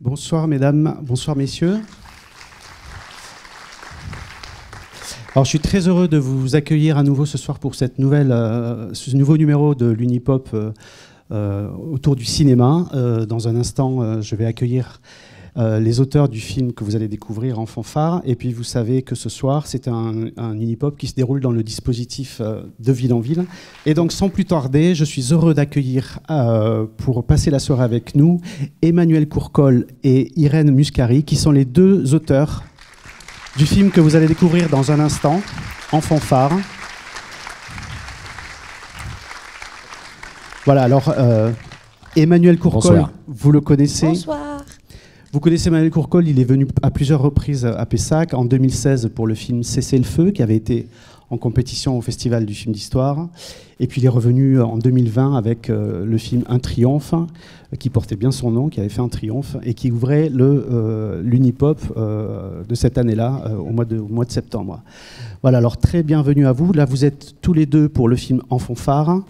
Bonsoir mesdames, bonsoir messieurs. Alors je suis très heureux de vous accueillir à nouveau ce soir pour cette ce nouveau numéro de l'Unipop autour du cinéma. Dans un instant, je vais accueillir les auteurs du film que vous allez découvrir en fanfare. Et puis vous savez que ce soir, c'est un Unipop qui se déroule dans le dispositif de Ville en Ville. Et donc sans plus tarder, je suis heureux d'accueillir pour passer la soirée avec nous Emmanuel Courcol et Irène Muscari, qui sont les deux auteurs du film que vous allez découvrir dans un instant en fanfare. Voilà, alors Emmanuel Courcol, bonsoir. Vous le connaissez. Bonsoir. Vous connaissez Emmanuel Courcol, il est venu à plusieurs reprises à Pessac, en 2016 pour le film Cessez le feu, qui avait été en compétition au Festival du film d'histoire. Et puis il est revenu en 2020 avec le film Un triomphe, qui portait bien son nom, qui avait fait un triomphe, et qui ouvrait l'Unipop de cette année-là, au mois de septembre. Voilà, alors très bienvenue à vous. Là, vous êtes tous les deux pour le film En fanfare.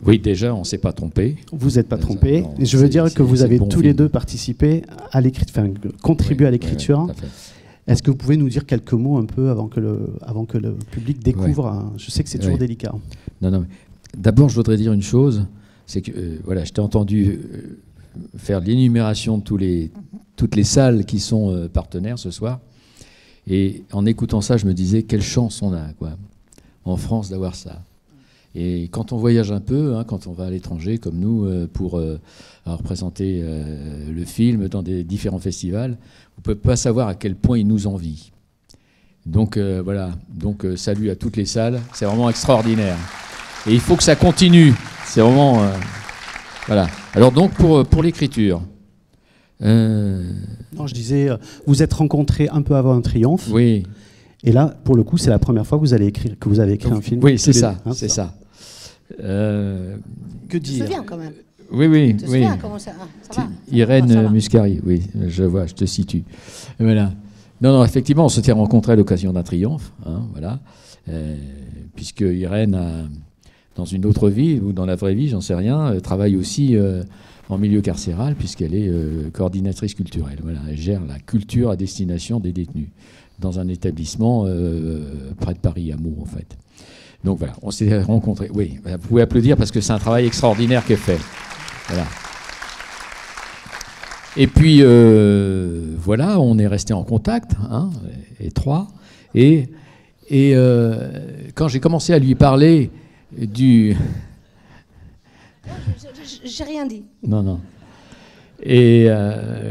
Oui, déjà, on ne s'est pas trompé. Vous n'êtes pas trompé. Et je veux dire que vous avez tous les deux participé à l'écriture, enfin, contribué à l'écriture. Oui, est-ce que vous pouvez nous dire quelques mots un peu avant que le public découvre Je sais que c'est toujours délicat. Non. D'abord, je voudrais dire une chose, c'est que voilà, je t'ai entendu faire l'énumération de toutes les salles qui sont partenaires ce soir. Et en écoutant ça, je me disais, quelle chance on a, quoi, en France d'avoir ça. Et quand on voyage un peu, quand on va à l'étranger, comme nous, pour représenter le film dans des différents festivals, on ne peut pas savoir à quel point ils nous envient. Donc voilà, salut à toutes les salles, c'est vraiment extraordinaire. Et il faut que ça continue, c'est vraiment... voilà. Alors donc pour l'écriture... Non, je disais, vous êtes rencontrés un peu avant Un triomphe. Oui. Et là, pour le coup, c'est la première fois que vous avez écrit un film. Oui, c'est ça, c'est ça. Que dire ? Je me souviens quand même. Oui. Tu te souviens comment ça va. Irène Muscari, oui, je vois, je te situe. Voilà. Non, effectivement, on s'était rencontrés à l'occasion d'un triomphe, voilà. Puisque Irène, dans une autre vie, ou dans la vraie vie, j'en sais rien, travaille aussi en milieu carcéral, puisqu'elle est coordinatrice culturelle. Voilà, elle gère la culture à destination des détenus, dans un établissement près de Paris, à Meaux, en fait. Donc voilà, on s'est rencontrés. Oui, vous pouvez applaudir parce que c'est un travail extraordinaire qui est fait. Voilà. Et puis, voilà, on est resté en contact, étroit. Et quand j'ai commencé à lui parler du... J'ai rien dit. Non. Et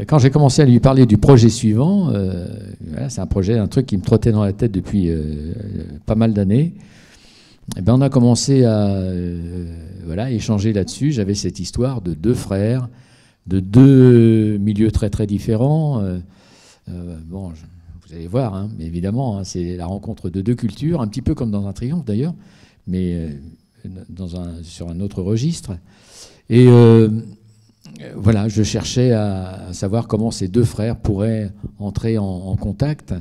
quand j'ai commencé à lui parler du projet suivant, voilà, c'est un truc qui me trottait dans la tête depuis pas mal d'années, et ben on a commencé à échanger là-dessus. J'avais cette histoire de deux frères, de deux milieux très très différents. Bon, vous allez voir, mais évidemment, c'est la rencontre de deux cultures, un petit peu comme dans Un triomphe d'ailleurs, mais sur un autre registre. Et voilà, je cherchais à savoir comment ces deux frères pourraient entrer en contact,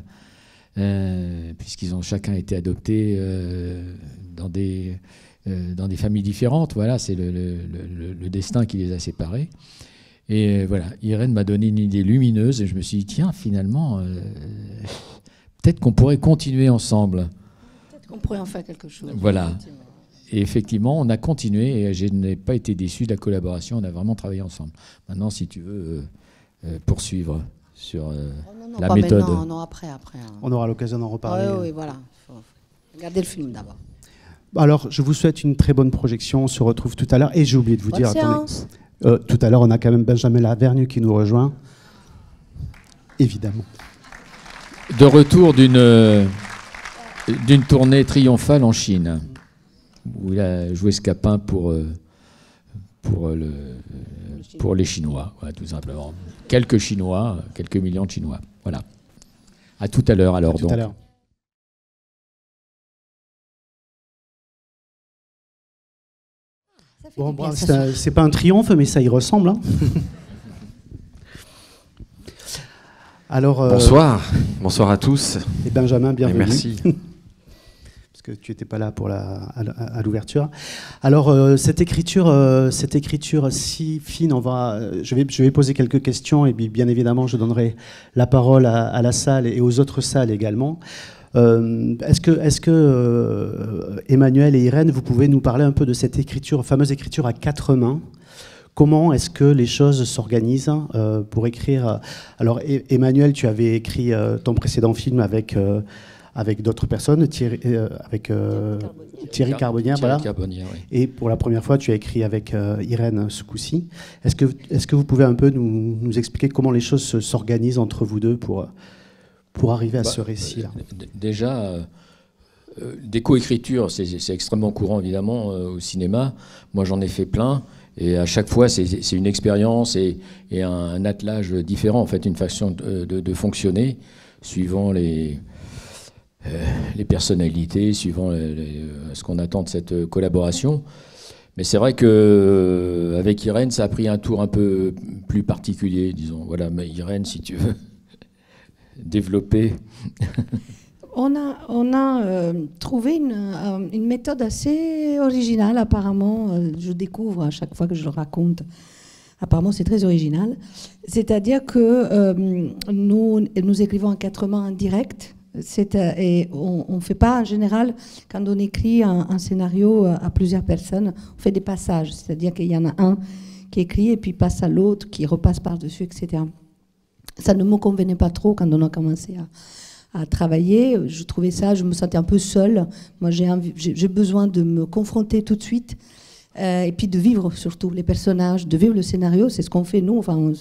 puisqu'ils ont chacun été adoptés dans des familles différentes. Voilà, c'est le destin qui les a séparés. Et voilà, Irène m'a donné une idée lumineuse et je me suis dit, tiens, finalement, peut-être qu'on pourrait continuer ensemble. Peut-être qu'on pourrait en faire quelque chose. Voilà. Et effectivement, on a continué et je n'ai pas été déçu de la collaboration. On a vraiment travaillé ensemble. Maintenant, si tu veux poursuivre sur la méthode. Non, après. On aura l'occasion d'en reparler. Oui, voilà. Il faut regarder le film d'abord. Alors, je vous souhaite une très bonne projection. On se retrouve tout à l'heure. Et j'ai oublié de vous dire, attendez, tout à l'heure, on a quand même Benjamin Lavergne qui nous rejoint. Évidemment. De retour d'une tournée triomphale en Chine, où il a joué Scapin pour les Chinois, voilà, tout simplement. Quelques Chinois, quelques millions de Chinois. Voilà. À tout à l'heure, alors. À tout à l'heure. Bon, c'est pas un triomphe, mais ça y ressemble. Alors, bonsoir à tous. Et Benjamin, bienvenue. Et merci. Parce que tu n'étais pas là pour à l'ouverture. Alors, cette écriture si fine, je vais poser quelques questions et bien évidemment, je donnerai la parole à la salle et aux autres salles également. Est-ce que Emmanuel et Irène, vous pouvez nous parler un peu de cette fameuse écriture à 4 mains? Comment est-ce que les choses s'organisent pour écrire? Alors, Emmanuel, tu avais écrit ton précédent film avec d'autres personnes, Thierry Carbonnière, voilà. Carbonnière, oui. Et pour la première fois, tu as écrit avec Irène ce coup-ci. Est-ce que vous pouvez un peu nous expliquer comment les choses s'organisent entre vous deux pour arriver à ce récit-là? Déjà, des coécritures, c'est extrêmement courant, évidemment, au cinéma. Moi, j'en ai fait plein. Et à chaque fois, c'est une expérience et un attelage différent, en fait, une façon de fonctionner, suivant les personnalités, suivant ce qu'on attend de cette collaboration. Mais c'est vrai qu'avec Irène, ça a pris un tour un peu plus particulier, disons. Voilà, mais Irène, si tu veux développer. On a trouvé une méthode assez originale, apparemment. Je découvre à chaque fois que je le raconte. Apparemment, c'est très original. C'est-à-dire que nous écrivons à 4 mains en direct. Et on ne fait pas, en général, quand on écrit un scénario à plusieurs personnes, on fait des passages. C'est-à-dire qu'il y en a un qui écrit et puis passe à l'autre, qui repasse par-dessus, etc. Ça ne me convenait pas trop quand on a commencé à travailler. Je trouvais ça, je me sentais un peu seule. Moi, j'ai besoin de me confronter tout de suite et puis de vivre surtout les personnages, de vivre le scénario. C'est ce qu'on fait nous. Enfin,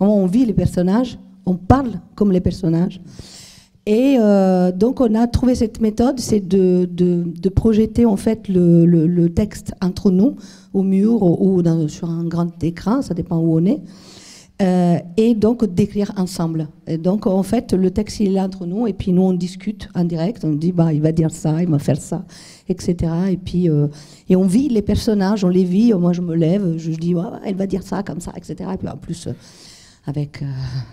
on vit les personnages, on parle comme les personnages. Et donc, on a trouvé cette méthode, c'est de projeter en fait le texte entre nous, au mur ou sur un grand écran, ça dépend où on est. Et donc d'écrire ensemble. Et donc en fait le texte il est là entre nous et puis nous on discute en direct, on dit il va dire ça, il va faire ça, etc. Et puis et on vit les personnages, on les vit. Moi je me lève, je dis elle va dire ça comme ça, etc. Et puis en plus avec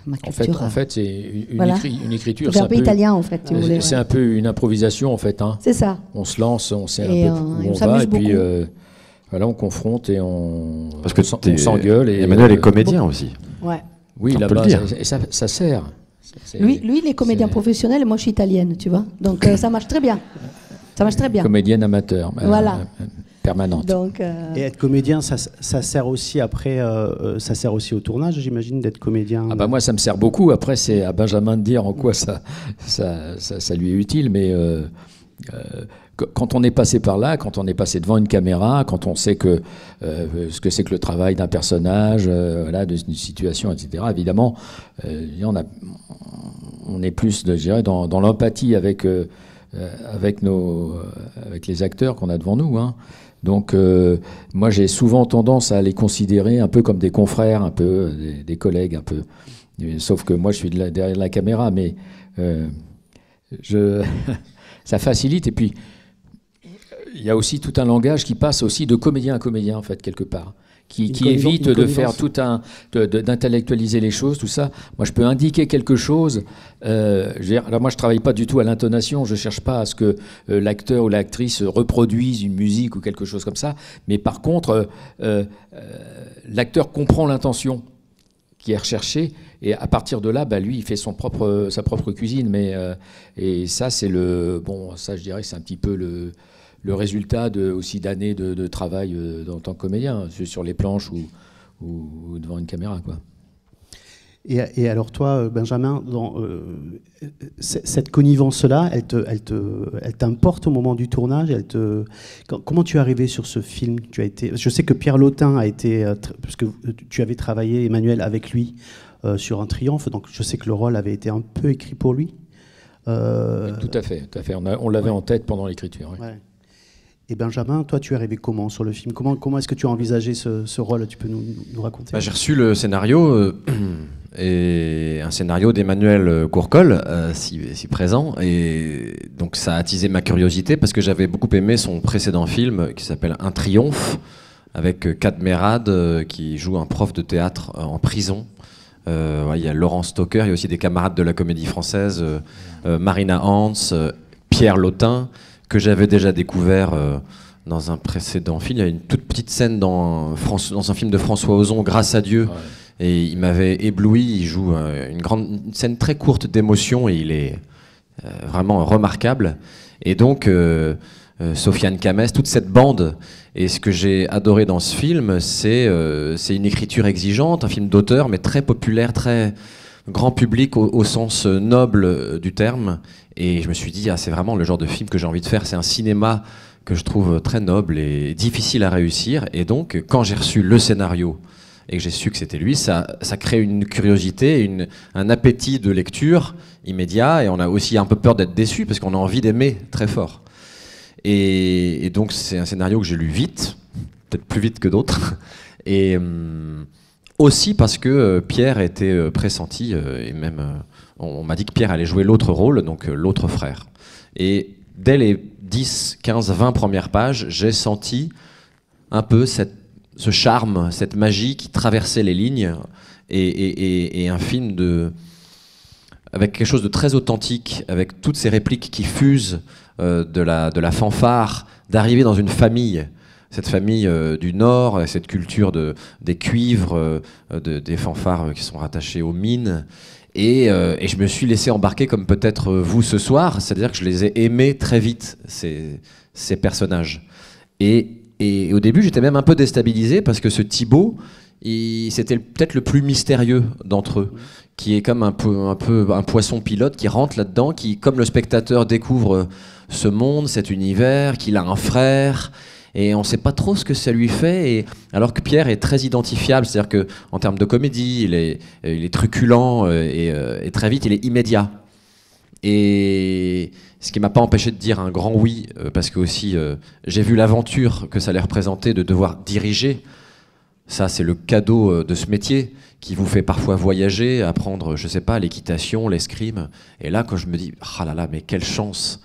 ma culture. En fait c'est une écriture. C'est un peu italien en fait. C'est un peu une improvisation en fait. Hein. C'est ça. On se lance, on sait un peu où on va et puis voilà, on confronte et on s'engueule. Emmanuel est comédien aussi. Ouais. Oui, là-bas, et ça sert. Lui, il est comédien professionnel et moi, je suis italienne, tu vois. Donc, ça marche très bien. Ça marche très bien. Comédienne amateur. Voilà. Permanente. Donc, Et être comédien, ça sert aussi après, ça sert aussi au tournage, j'imagine, d'être comédien. Ah moi, ça me sert beaucoup. Après, c'est à Benjamin de dire en quoi ça lui est utile, mais quand on est passé par là, quand on est passé devant une caméra, quand on sait ce que c'est que le travail d'un personnage, d'une situation, etc., évidemment, on est plus, je dirais, dans l'empathie avec les acteurs qu'on a devant nous. Hein. Donc, moi, j'ai souvent tendance à les considérer un peu comme des confrères, un peu des collègues, un peu. Sauf que moi, je suis derrière la caméra, mais ça facilite. Et puis, il y a aussi tout un langage qui passe aussi de comédien à comédien, en fait, quelque part, qui évite de faire d'intellectualiser les choses, tout ça. Moi, je peux indiquer quelque chose. Alors moi, je travaille pas du tout à l'intonation. Je cherche pas à ce que l'acteur ou l'actrice reproduise une musique ou quelque chose comme ça. Mais par contre, l'acteur comprend l'intention qui est recherchée. Et à partir de là, lui, il fait sa propre cuisine. Et ça, c'est ça, je dirais, c'est un petit peu le résultat aussi d'années de travail en tant que comédien, sur les planches ou devant une caméra, quoi. Et alors toi, Benjamin, cette connivence-là, elle t'importe au moment du tournage. Comment tu es arrivé sur ce film? Je sais que Pierre Lotin a été, parce que tu avais travaillé, Emmanuel, avec lui sur Un Triomphe, donc je sais que le rôle avait été un peu écrit pour lui. Tout à fait. On l'avait en tête pendant l'écriture. Oui. Ouais. Et Benjamin, toi, tu es arrivé comment sur le film? Comment est-ce que tu as envisagé ce rôle? Tu peux nous raconter? J'ai reçu le scénario, et un scénario d'Emmanuel Courcol, si présent. Et donc ça a attisé ma curiosité parce que j'avais beaucoup aimé son précédent film qui s'appelle Un Triomphe, avec Kad Merad qui joue un prof de théâtre en prison. Il y a Laurent Stocker, il y a aussi des camarades de la Comédie Française, Marina Hans, Pierre Lotin, que j'avais déjà découvert dans un précédent film. Il y a une toute petite scène dans un film de François Ozon, Grâce à Dieu. Ouais. Et il m'avait ébloui. Il joue une scène très courte d'émotion et il est vraiment remarquable. Et donc, Sofiane Kamès, toute cette bande. Et ce que j'ai adoré dans ce film, c'est une écriture exigeante, un film d'auteur, mais très populaire, très grand public au sens noble du terme. Et je me suis dit, c'est vraiment le genre de film que j'ai envie de faire. C'est un cinéma que je trouve très noble et difficile à réussir. Et donc, quand j'ai reçu le scénario et que j'ai su que c'était lui, ça crée une curiosité, un appétit de lecture immédiat. Et on a aussi un peu peur d'être déçu parce qu'on a envie d'aimer très fort. Et donc, c'est un scénario que j'ai lu vite, peut-être plus vite que d'autres. Et aussi parce que Pierre était pressenti, et même on m'a dit que Pierre allait jouer l'autre rôle, donc l'autre frère. Et dès les 10, 15, 20 premières pages, j'ai senti un peu ce charme, cette magie qui traversait les lignes, et un film avec quelque chose de très authentique, avec toutes ces répliques qui fusent de la fanfare, d'arriver dans une famille, cette famille du Nord, cette culture des cuivres, des fanfares qui sont rattachés aux mines. Et je me suis laissé embarquer comme peut-être vous ce soir, c'est-à-dire que je les ai aimés très vite, ces personnages. Et au début, j'étais même un peu déstabilisé parce que ce Thibaut, c'était peut-être le plus mystérieux d'entre eux, qui est comme un poisson pilote qui rentre là-dedans, qui, comme le spectateur, découvre ce monde, cet univers, qu'il a un frère, et on ne sait pas trop ce que ça lui fait, alors que Pierre est très identifiable, c'est-à-dire qu'en termes de comédie, il est truculent, et très vite, il est immédiat. Et ce qui ne m'a pas empêché de dire un grand oui, parce que aussi, j'ai vu l'aventure que ça allait représenter de devoir diriger. Ça, c'est le cadeau de ce métier qui vous fait parfois voyager, apprendre, je sais pas, l'équitation, l'escrime. Et là, quand je me dis, ah là là, mais quelle chance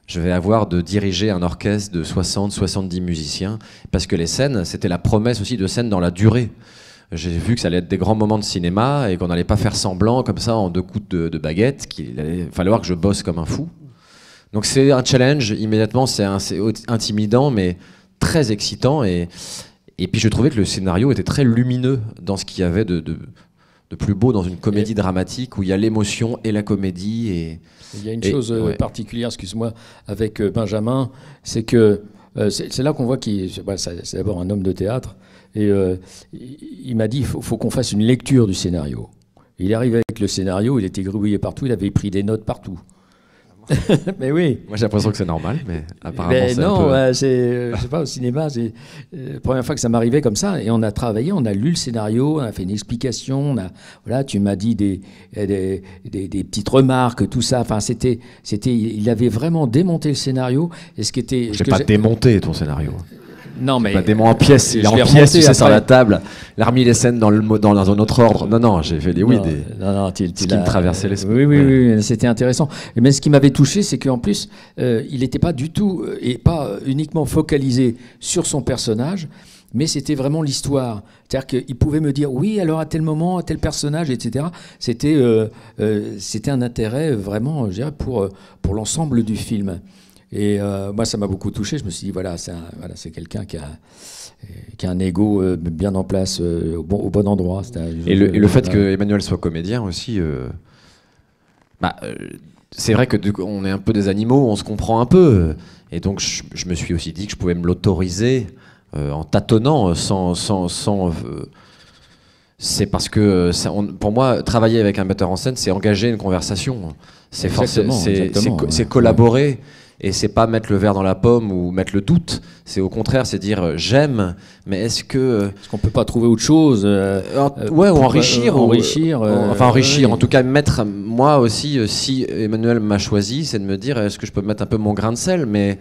je vais avoir de diriger un orchestre de 60, 70 musiciens, parce que les scènes, c'était la promesse aussi de scènes dans la durée. J'ai vu que ça allait être des grands moments de cinéma et qu'on n'allait pas faire semblant comme ça en 2 coups de baguette, qu'il allait falloir que je bosse comme un fou. Donc c'est un challenge, immédiatement, c'est intimidant, mais très excitant. Et puis je trouvais que le scénario était très lumineux dans ce qu'il y avait de plus beau dans une comédie dramatique où il y a l'émotion et la comédie. Et il y a une chose particulière, excuse-moi, avec Benjamin, c'est que c'est là qu'on voit c'est d'abord un homme de théâtre. Et il m'a dit, il faut qu'on fasse une lecture du scénario. Il est arrivé avec le scénario, il était gribouillé partout, il avait pris des notes partout. Mais oui. Moi j'ai l'impression que c'est normal, mais apparemment c'est non, un peu... je sais pas, au cinéma, c'est la première fois que ça m'arrivait comme ça, et on a travaillé, on a lu le scénario, on a fait une explication, voilà, tu m'as dit des petites remarques, tout ça. Enfin, il avait vraiment démonté le scénario. Et ce qui était, j'ai pas démonté ton scénario. Non, mais en pièces, il est en pièces, tu sais, sur la table. Il a remis les scènes dans un autre ordre. Non, j'ai fait ce qui me traversait l'esprit. Oui, c'était intéressant. Mais ce qui m'avait touché, c'est qu'en plus, il n'était pas du tout, et pas uniquement focalisé sur son personnage, mais c'était vraiment l'histoire. C'est-à-dire qu'il pouvait me dire, oui, alors à tel moment, à tel personnage, etc. C'était un intérêt vraiment, je dirais, pour l'ensemble du film. Et moi, ça m'a beaucoup touché. Je me suis dit, voilà, c'est quelqu'un qui a un ego bien en place, au bon endroit. Et le fait que Emmanuel soit comédien aussi, c'est vrai que on est un peu des animaux, on se comprend un peu. Et donc, je me suis aussi dit que je pouvais me l'autoriser en tâtonnant, c'est parce que, pour moi, travailler avec un metteur en scène, c'est engager une conversation. C'est collaborer. Et c'est pas mettre le verre dans la pomme ou mettre le doute. C'est au contraire, c'est dire j'aime, mais est-ce qu'on peut pas trouver autre chose ou enrichir. Enrichir. En tout cas, mettre, moi aussi, si Emmanuel m'a choisi, c'est de me dire est-ce que je peux mettre un peu mon grain de sel, mais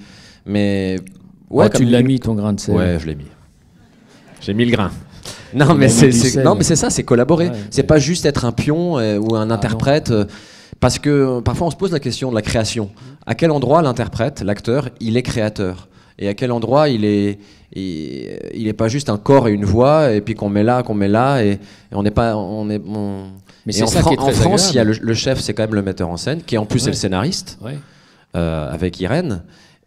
ouais. Tu l'as mis ton grain de sel. Ouais, je l'ai mis. J'ai mis le grain. Non, mais c'est ça, c'est collaborer. Ouais, c'est pas juste être un pion ou un interprète. Parce que parfois on se pose la question de la création. À quel endroit l'interprète, l'acteur, il est créateur? Et à quel endroit il est pas juste un corps et une voix et puis qu'on met là et on n'est pas Mais c'est ça qui est très en France, agréable. il y a le chef, c'est quand même le metteur en scène qui en plus est le scénariste avec Irène.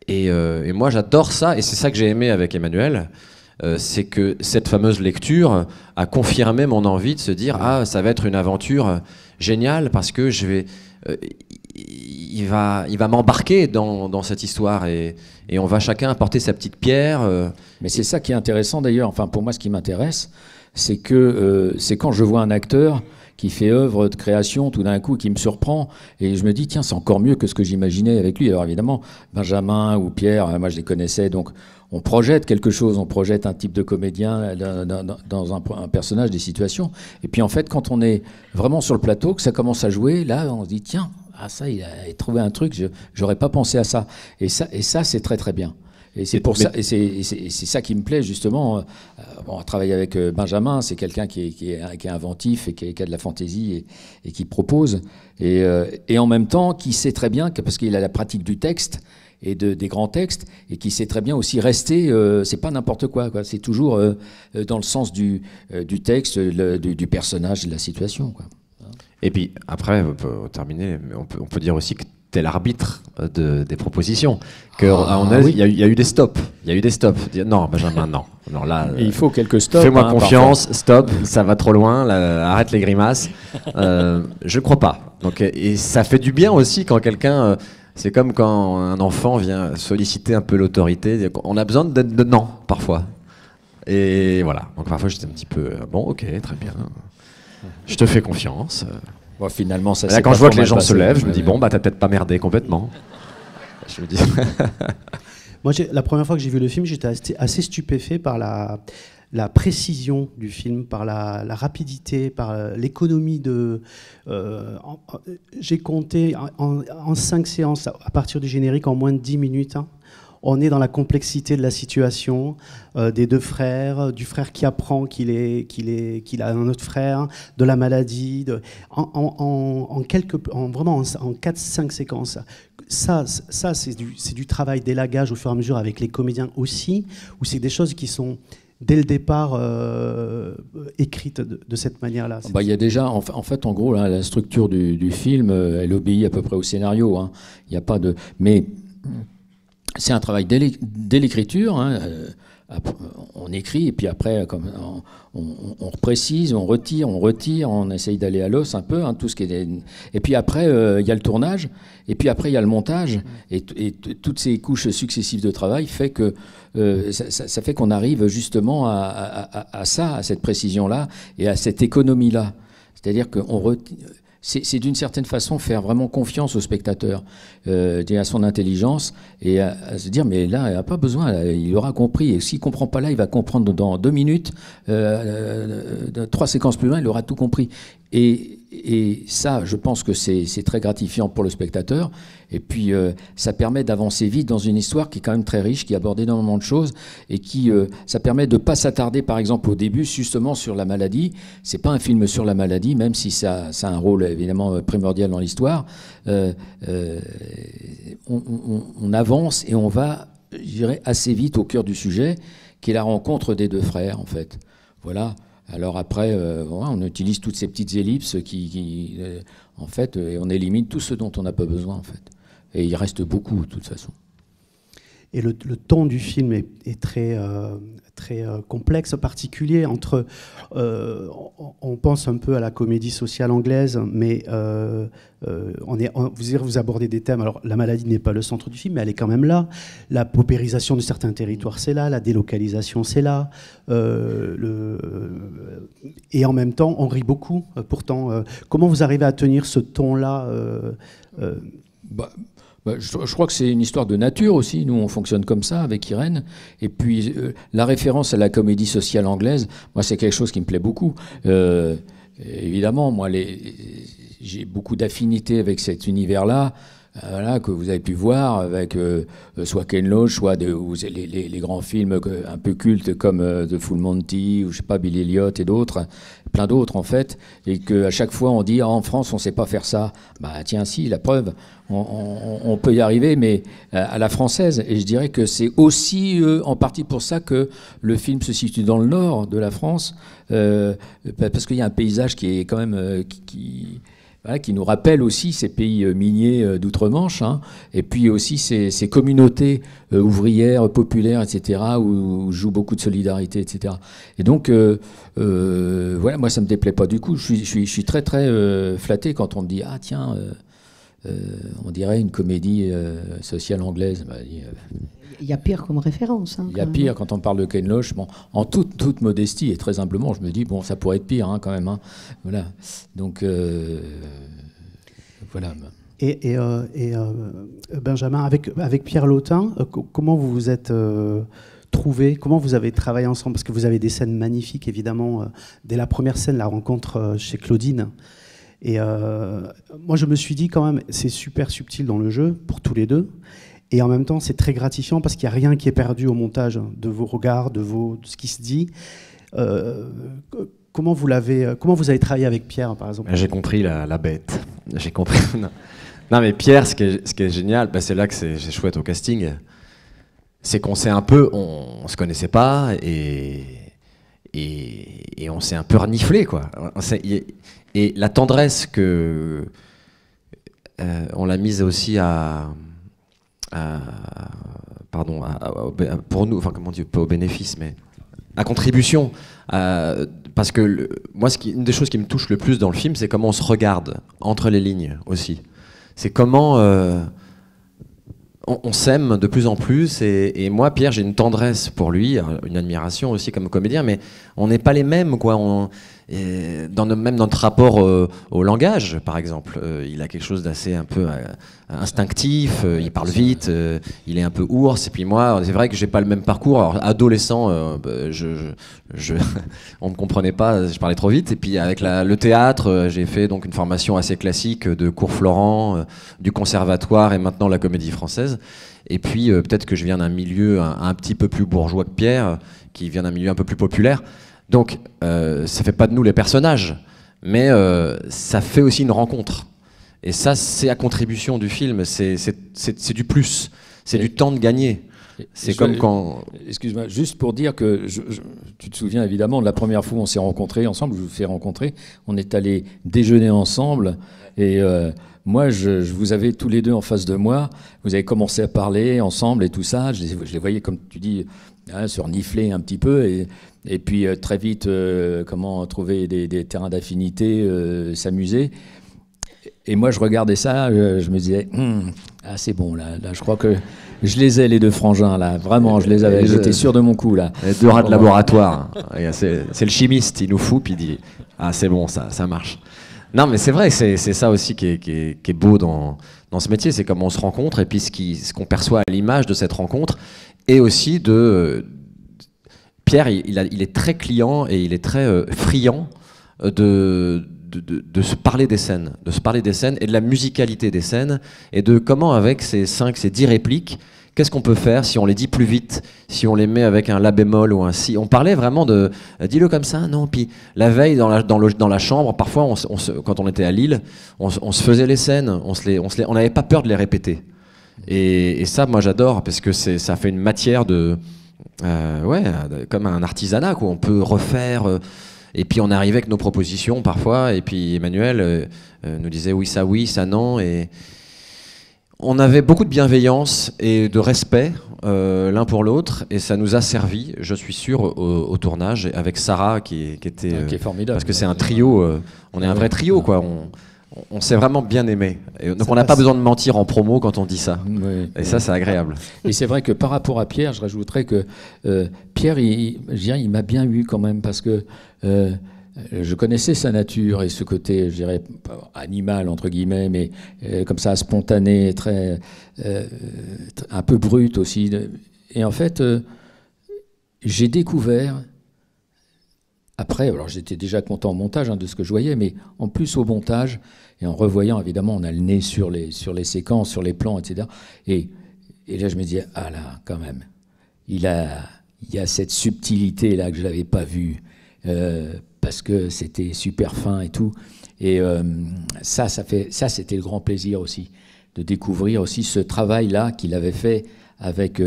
Et moi, j'adore ça, et c'est ça que j'ai aimé avec Emmanuel. C'est que cette fameuse lecture a confirmé mon envie de se dire ah, ça va être une aventure géniale parce que il va m'embarquer dans cette histoire et on va chacun apporter sa petite pierre. Mais c'est ça qui est intéressant d'ailleurs. Enfin, pour moi, ce qui m'intéresse, c'est que c'est quand je vois un acteur qui fait œuvre de création tout d'un coup, qui me surprend, et je me dis, tiens, c'est encore mieux que ce que j'imaginais avec lui. Alors évidemment, Benjamin ou Pierre, moi je les connaissais, donc on projette quelque chose, on projette un type de comédien dans un personnage, des situations, et puis en fait, quand on est vraiment sur le plateau, que ça commence à jouer, là, on se dit, tiens, ah ça, il a trouvé un truc, j'aurais pas pensé à ça. Et ça c'est très très bien. Et c'est pour ça, et c'est ça qui me plaît justement. Bon, travailler avec Benjamin, c'est quelqu'un qui est inventif et qui a de la fantaisie et qui propose. Et en même temps, qui sait très bien, parce qu'il a la pratique du texte et des grands textes, et qui sait très bien aussi rester. C'est pas n'importe quoi. C'est toujours dans le sens du texte, du personnage, de la situation, quoi. Et puis après, on peut terminer, mais on peut dire aussi que t'es l'arbitre des propositions. Il y a eu des stops. Il y a eu des stops. Non, Benjamin, non. Non, là, il faut quelques stops. Fais-moi confiance, parfois. Stop, ça va trop loin, là, arrête les grimaces. Je crois pas. Donc, et ça fait du bien aussi quand quelqu'un... c'est comme quand un enfant vient solliciter un peu l'autorité. On a besoin de non, parfois. Et voilà. Donc parfois, j'étais un petit peu... bon, ok, très bien. Je te fais confiance. Bon, finalement, ça. Là, quand je vois que les gens se lèvent, je me dis bon, bah t'as peut-être pas merdé complètement. Je me dis. Moi, la première fois que j'ai vu le film, j'étais assez stupéfait par la précision du film, par la rapidité, par l'économie de. J'ai compté en 5 séances à partir du générique en moins de 10 minutes. Hein. On est dans la complexité de la situation, des deux frères, du frère qui apprend qu'il a un autre frère, de la maladie, vraiment en 4-5 séquences. Ça c'est du travail d'élagage au fur et à mesure avec les comédiens aussi, où c'est des choses qui sont dès le départ écrites de cette manière-là. Il y a déjà, en fait, en gros, là, la structure du film, elle obéit à peu près au scénario. Hein. Il n'y a pas de... Mais... c'est un travail dès l'écriture. Hein. On écrit et puis après, on précise, on retire, on essaye d'aller à l'os un peu, hein, tout ce qui est. Et puis après, il y a le tournage, et puis après il y a le montage, et toutes ces couches successives de travail fait que ça fait qu'on arrive justement à cette précision-là et à cette économie-là. C'est-à-dire qu'on c'est d'une certaine façon faire vraiment confiance au spectateur, à son intelligence, et à se dire mais là il n'a pas besoin, là, il aura compris, et s'il ne comprend pas là, il va comprendre dans 2 minutes, 3 séquences plus loin, il aura tout compris. Et ça, je pense que c'est très gratifiant pour le spectateur. Et puis, ça permet d'avancer vite dans une histoire qui est quand même très riche, qui aborde énormément de choses, et ça permet de ne pas s'attarder, par exemple, au début, justement, sur la maladie. C'est pas un film sur la maladie, même si ça a un rôle, évidemment, primordial dans l'histoire. On avance et on va, je dirais, assez vite au cœur du sujet, qui est la rencontre des deux frères, en fait. Voilà. Alors après, on utilise toutes ces petites ellipses en fait, on élimine tout ce dont on n'a pas besoin, en fait. Et il reste beaucoup, de toute façon. Et le ton du film est très complexe, particulier. Entre, on pense un peu à la comédie sociale anglaise, mais vous abordez des thèmes. Alors, la maladie n'est pas le centre du film, mais elle est quand même là. La paupérisation de certains territoires, c'est là. La délocalisation, c'est là. Et en même temps, on rit beaucoup. Pourtant, comment vous arrivez à tenir ce ton-là je crois que c'est une histoire de nature aussi. Nous, on fonctionne comme ça avec Irène. Et puis, la référence à la comédie sociale anglaise, moi, c'est quelque chose qui me plaît beaucoup. Évidemment, moi, j'ai beaucoup d'affinité avec cet univers-là. Voilà, que vous avez pu voir avec soit Ken Loach, soit les grands films un peu cultes comme The Full Monty, ou je sais pas, Billy Elliot et d'autres, plein d'autres en fait, et qu'à chaque fois on dit en France on sait pas faire ça. Bah tiens, si, la preuve, on peut y arriver, mais à la française. Et je dirais que c'est aussi en partie pour ça que le film se situe dans le nord de la France, parce qu'il y a un paysage qui est quand même voilà, qui nous rappelle aussi ces pays miniers d'outre-Manche, hein, et puis aussi ces communautés ouvrières, populaires, etc., où joue beaucoup de solidarité, etc. Et donc, voilà, moi, ça ne me déplaît pas du coup. Je suis très, très flatté quand on me dit « Ah, tiens, on dirait une comédie sociale anglaise. » Il y a pire comme référence. Hein, il y a pire quand on parle de Ken Loach. Bon, en toute modestie et très humblement, je me dis, bon, ça pourrait être pire, hein, quand même. Hein. Voilà. Donc, voilà. Et Benjamin, avec Pierre Lautin, comment vous vous êtes trouvé, comment vous avez travaillé ensemble? Parce que vous avez des scènes magnifiques, évidemment. Dès la première scène, la rencontre chez Claudine. Et moi, je me suis dit, quand même, c'est super subtil dans le jeu, pour tous les deux. Et en même temps, c'est très gratifiant parce qu'il n'y a rien qui est perdu au montage de vos regards, de ce qui se dit. Comment vous avez travaillé avec Pierre, par exemple? J'ai compris la bête. J'ai compris. Non, mais Pierre, ce qui est génial, c'est là que c'est chouette au casting, c'est qu'on s'est un peu, on se connaissait pas et on s'est un peu reniflé, quoi. Et la tendresse que on l'a mise aussi pour nous, enfin comment dire, pas au bénéfice, mais à contribution, parce que une des choses qui me touche le plus dans le film, c'est comment on se regarde entre les lignes aussi. C'est comment on s'aime de plus en plus, et moi, Pierre, j'ai une tendresse pour lui, une admiration aussi comme comédien, mais on n'est pas les mêmes, quoi. Même dans notre rapport au langage, par exemple, il a quelque chose d'assez un peu instinctif, il parle vite, il est un peu ours, et puis moi, c'est vrai que j'ai pas le même parcours. Alors, adolescent, on me comprenait pas, je parlais trop vite, et puis avec le théâtre, j'ai fait donc une formation assez classique de cours Florent, du conservatoire et maintenant la Comédie Française. Et puis peut-être que je viens d'un milieu un petit peu plus bourgeois que Pierre, qui vient d'un milieu un peu plus populaire. Donc, ça fait pas de nous les personnages, mais ça fait aussi une rencontre. Et ça, c'est à contribution du film, c'est du plus, c'est du temps de gagner. C'est comme quand... Excuse-moi, juste pour dire que tu te souviens évidemment de la première fois où on s'est rencontrés ensemble, je vous fais rencontrer, on est allés déjeuner ensemble, et moi, je vous avais tous les deux en face de moi, vous avez commencé à parler ensemble et tout ça, je les voyais, comme tu dis, se renifler un petit peu, et puis très vite, comment trouver des terrains d'affinité, s'amuser. Et moi, je regardais ça, je me disais, ah c'est bon, là, je crois que je les ai, les deux frangins, là, vraiment, je les avais, j'étais sûr de mon coup, là. Les deux rats de laboratoire, c'est le chimiste, il nous fout, puis il dit, ah c'est bon, ça marche. Non, mais c'est vrai, c'est ça aussi qui est beau dans ce métier, c'est comment on se rencontre, et puis ce qu'on perçoit à l'image de cette rencontre, et aussi Pierre, il est très client et il est très friand de se parler des scènes, et de la musicalité des scènes, et de comment avec ces 10 répliques, qu'est-ce qu'on peut faire si on les dit plus vite, si on les met avec un la bémol ou un si. On parlait vraiment de dis-le comme ça, non. Puis la veille dans la chambre, parfois quand on était à Lille, on se faisait les scènes, on n'avait pas peur de les répéter. Et ça, moi j'adore, parce que ça fait une matière comme un artisanat, quoi. On peut refaire. Et puis on arrivait avec nos propositions parfois, et puis Emmanuel nous disait oui, ça non, et on avait beaucoup de bienveillance et de respect l'un pour l'autre, et ça nous a servi, je suis sûr, au tournage, avec Sarah qui est formidable. Parce que c'est un trio, on est un vrai trio, quoi. On s'est vraiment bien aimé. Et donc on n'a pas besoin de mentir en promo quand on dit ça. Oui, et ça, c'est agréable. Et c'est vrai que par rapport à Pierre, je rajouterais que Pierre, il m'a bien eu quand même, parce que je connaissais sa nature et ce côté, je dirais, animal, entre guillemets, mais comme ça, spontané, un peu brut aussi. Et en fait, j'ai découvert... Après, alors j'étais déjà content au montage de ce que je voyais, mais en plus au montage, et en revoyant, évidemment, on a le nez sur les séquences, sur les plans, etc. Et là, je me disais, ah là, quand même, il y a cette subtilité-là que je n'avais pas vue, parce que c'était super fin et tout. Et ça, c'était le grand plaisir aussi, de découvrir aussi ce travail-là qu'il avait fait avec